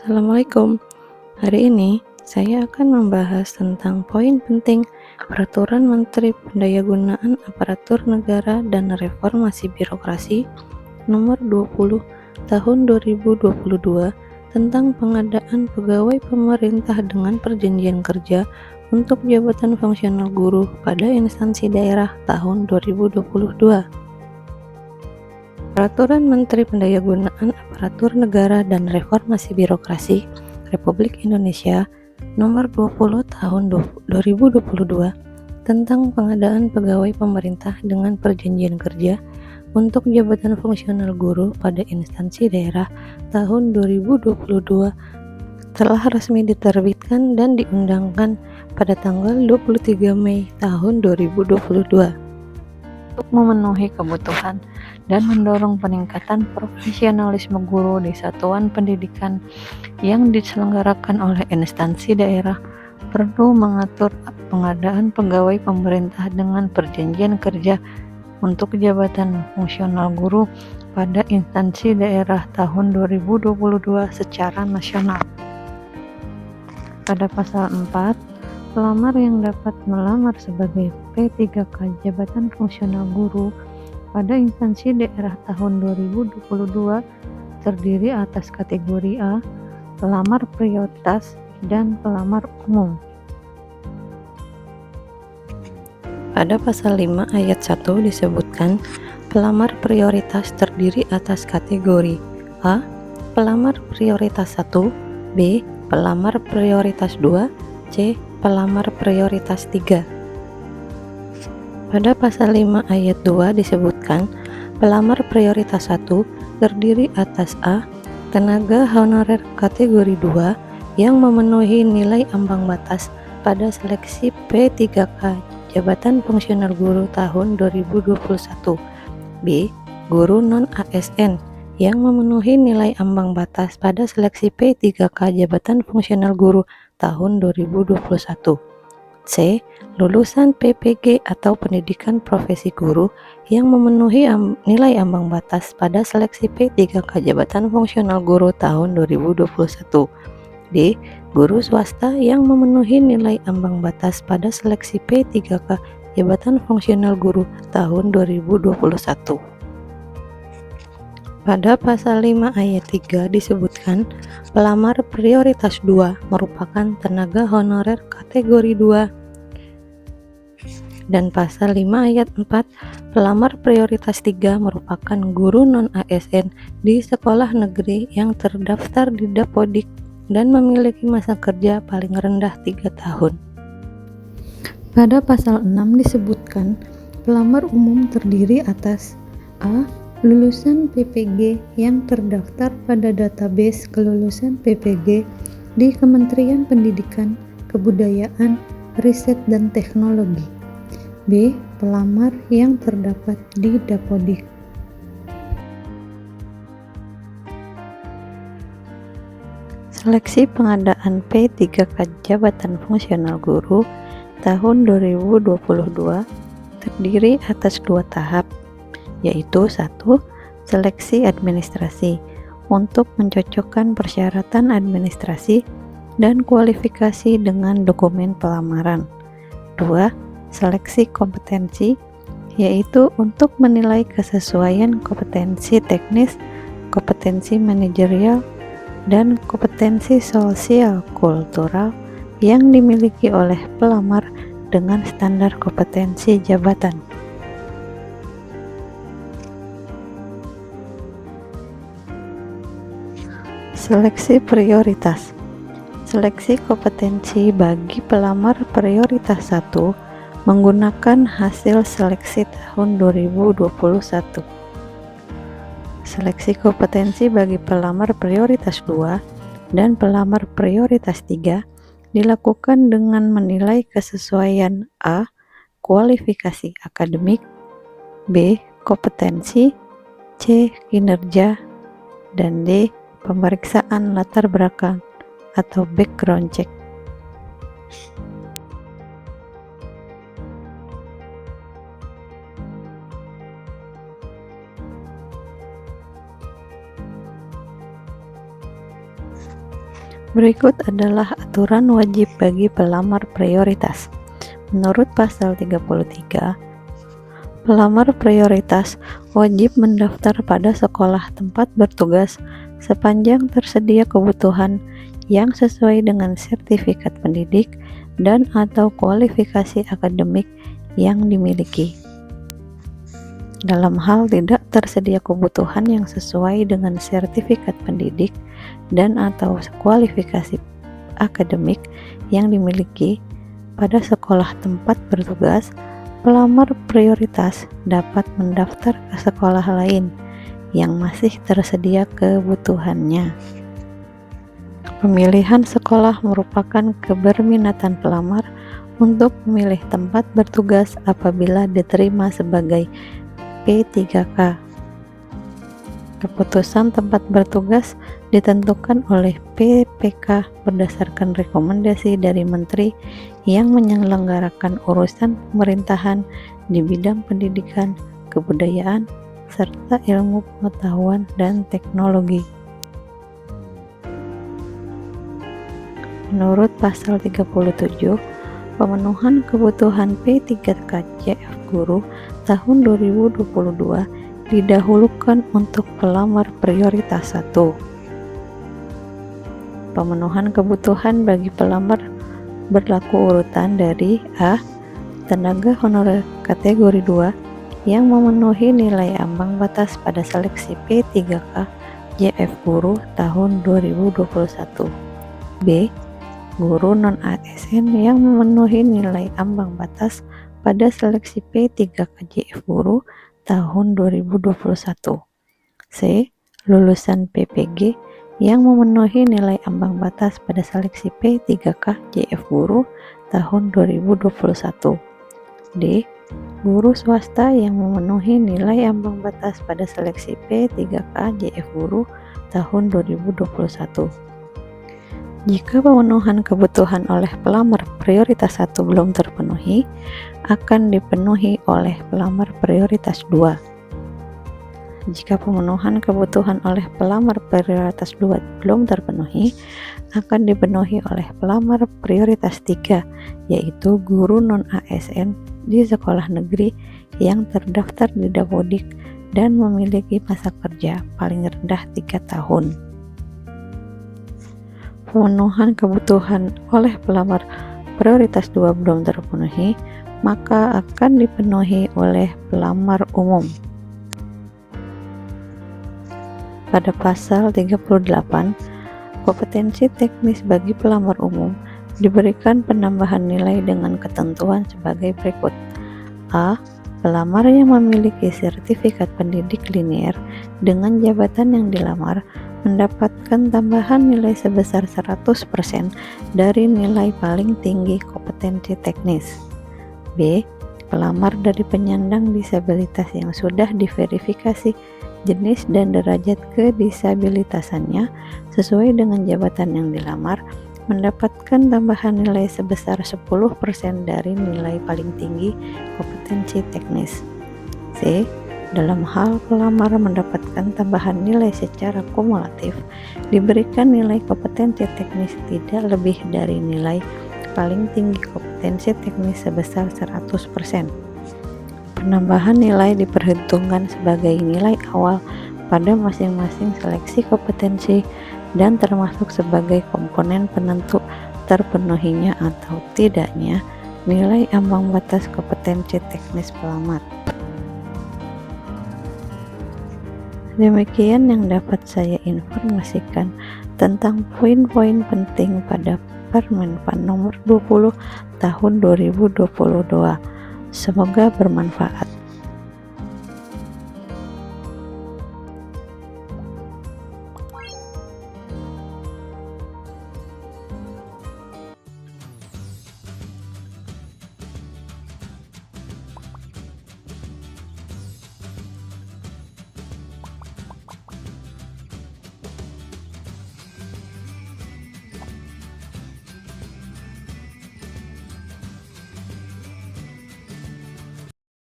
Assalamualaikum. Hari ini saya akan membahas tentang poin penting Peraturan Menteri Pendayagunaan Aparatur Negara dan Reformasi Birokrasi Nomor 20 Tahun 2022 tentang pengadaan pegawai pemerintah dengan perjanjian kerja untuk jabatan fungsional guru pada instansi daerah tahun 2022. Peraturan Menteri Pendayagunaan Aparatur Negara dan Reformasi Birokrasi Republik Indonesia Nomor 20 Tahun 2022 tentang pengadaan pegawai pemerintah dengan perjanjian kerja untuk jabatan fungsional guru pada instansi daerah tahun 2022 telah resmi diterbitkan dan diundangkan pada tanggal 23 Mei tahun 2022. Untuk memenuhi kebutuhan dan mendorong peningkatan profesionalisme guru di satuan pendidikan yang diselenggarakan oleh instansi daerah, perlu mengatur pengadaan pegawai pemerintah dengan perjanjian kerja untuk jabatan fungsional guru pada instansi daerah tahun 2022 secara nasional. Pada pasal 4, pelamar yang dapat melamar sebagai P3K jabatan fungsional guru pada instansi daerah tahun 2022 terdiri atas kategori A, pelamar prioritas, dan pelamar umum. Pada pasal 5 ayat 1 disebutkan pelamar prioritas terdiri atas kategori A, pelamar prioritas 1, B, pelamar prioritas 2, C, pelamar prioritas 3. Pada pasal 5 ayat 2 disebutkan pelamar prioritas 1 terdiri atas A, tenaga honorer kategori 2 yang memenuhi nilai ambang batas pada seleksi P3K jabatan fungsional guru tahun 2021. B, guru non-ASN yang memenuhi nilai ambang batas pada seleksi P3K jabatan fungsional guru tahun 2021. C, lulusan PPG atau pendidikan profesi guru yang memenuhi nilai ambang batas pada seleksi P3K jabatan fungsional guru tahun 2021. D, guru swasta yang memenuhi nilai ambang batas pada seleksi P3K jabatan fungsional guru tahun 2021. Pada pasal 5 ayat 3 disebutkan pelamar prioritas 2 merupakan tenaga honorer kategori 2. Dan pasal 5 ayat 4 pelamar prioritas 3 merupakan guru non-ASN di sekolah negeri yang terdaftar di Dapodik dan memiliki masa kerja paling rendah 3 tahun. Pada pasal 6 disebutkan pelamar umum terdiri atas A, lulusan PPG yang terdaftar pada database kelulusan PPG di Kementerian Pendidikan, Kebudayaan, Riset dan Teknologi. B, pelamar yang terdapat di Dapodik. Seleksi pengadaan P3K jabatan fungsional guru tahun 2022 terdiri atas 2 tahap, yaitu 1. Seleksi administrasi untuk mencocokkan persyaratan administrasi dan kualifikasi dengan dokumen pelamaran. 2. Seleksi kompetensi, yaitu untuk menilai kesesuaian kompetensi teknis, kompetensi manajerial, dan kompetensi sosial kultural yang dimiliki oleh pelamar dengan standar kompetensi jabatan. Seleksi prioritas. Seleksi kompetensi bagi pelamar prioritas 1 menggunakan hasil seleksi tahun 2021. Seleksi kompetensi bagi pelamar prioritas 2 dan pelamar prioritas 3 dilakukan dengan menilai kesesuaian A, kualifikasi akademik, B, kompetensi, C, kinerja, dan D, pemeriksaan latar belakang atau background check. Berikut adalah aturan wajib bagi pelamar prioritas. Menurut pasal 33, pelamar prioritas wajib mendaftar pada sekolah tempat bertugas sepanjang tersedia kebutuhan yang sesuai dengan sertifikat pendidik dan atau kualifikasi akademik yang dimiliki. Dalam hal tidak tersedia kebutuhan yang sesuai dengan sertifikat pendidik dan atau kualifikasi akademik yang dimiliki pada sekolah tempat bertugas, pelamar prioritas dapat mendaftar ke sekolah lain yang masih tersedia kebutuhannya. Pemilihan sekolah merupakan keberminatan pelamar untuk memilih tempat bertugas apabila diterima sebagai P3K. Keputusan tempat bertugas ditentukan oleh PPK berdasarkan rekomendasi dari menteri yang menyelenggarakan urusan pemerintahan di bidang pendidikan, kebudayaan, serta ilmu pengetahuan dan teknologi. Menurut pasal 37, pemenuhan kebutuhan P3K JF Guru tahun 2022 didahulukan untuk pelamar prioritas 1. Pemenuhan kebutuhan bagi pelamar berlaku urutan dari A. Tenaga honorer kategori 2 yang memenuhi nilai ambang batas pada seleksi P3K JF Guru tahun 2021. B. Guru non-ASN yang memenuhi nilai ambang batas pada seleksi P3K JF Guru tahun 2021. C. Lulusan PPG yang memenuhi nilai ambang batas pada seleksi P3K JF Guru tahun 2021. D. Guru swasta yang memenuhi nilai ambang batas pada seleksi P3K JF Guru tahun 2021. Jika pemenuhan kebutuhan oleh pelamar prioritas 1 belum terpenuhi, akan dipenuhi oleh pelamar prioritas 2. Jika pemenuhan kebutuhan oleh pelamar prioritas 2 belum terpenuhi, akan dipenuhi oleh pelamar prioritas 3, yaitu guru non-ASN di sekolah negeri yang terdaftar di Dapodik dan memiliki masa kerja paling rendah 3 tahun. Pemenuhan kebutuhan oleh pelamar prioritas 2 belum terpenuhi, maka akan dipenuhi oleh pelamar umum. Pada pasal 38, kompetensi teknis bagi pelamar umum diberikan penambahan nilai dengan ketentuan sebagai berikut. A. Pelamar yang memiliki sertifikat pendidik linear dengan jabatan yang dilamar mendapatkan tambahan nilai sebesar 100% dari nilai paling tinggi kompetensi teknis. B. Pelamar dari penyandang disabilitas yang sudah diverifikasi jenis dan derajat kedisabilitasannya sesuai dengan jabatan yang dilamar mendapatkan tambahan nilai sebesar 10% dari nilai paling tinggi kompetensi teknis. C. Dalam hal pelamar mendapatkan tambahan nilai secara kumulatif, diberikan nilai kompetensi teknis tidak lebih dari nilai paling tinggi kompetensi teknis sebesar 100%. Penambahan nilai diperhitungkan sebagai nilai awal pada masing-masing seleksi kompetensi dan termasuk sebagai komponen penentu terpenuhinya atau tidaknya nilai ambang batas kompetensi teknis pelamar. Demikian yang dapat saya informasikan tentang poin-poin penting pada Permenpan nomor 20 tahun 2022. Semoga bermanfaat.